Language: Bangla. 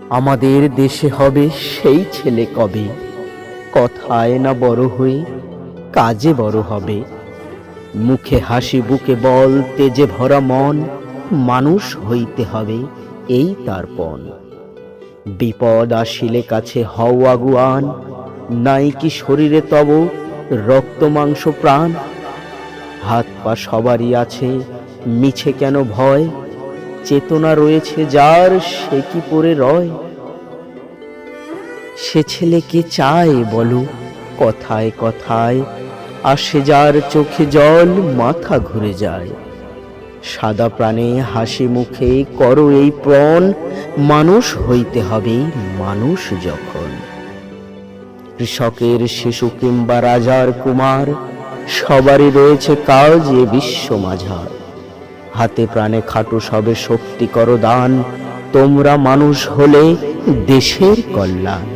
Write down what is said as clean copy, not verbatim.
আমাদের দেশে হবে সেই ছেলে কবে, কথায় না বড় হয়ে কাজে বড় হবে। মুখে হাসি বুকে বল তেজে ভরা মন, মানুষ হইতে হবে এই তার পণ। বিপদ আসিলে কাছে হও আগুয়ান, নাই কি শরীরে তব রক্ত মাংস প্রাণ। হাত পা সবারই আছে, মিছে কেন ভয়, চেতনা রয়েছে যার সে কি পড়ে রয়। সে ছেলে কে চায় বলো, কথায় কথায় আসে যার চোখে জল, মাথা ঘুরে যায়। সাদা প্রাণে হাসি মুখে করো এই প্রণ, মানুষ হইতে হবে মানুষ যখন। কৃষকের শিশু কিংবা রাজার কুমার, সবারই রয়েছে কাজ এ বিশ্ব মাঝার। হাতে প্রাণে খাটো সবে শক্তি করো দান, তোমরা মানুষ হলে দেশের কল্যাণ।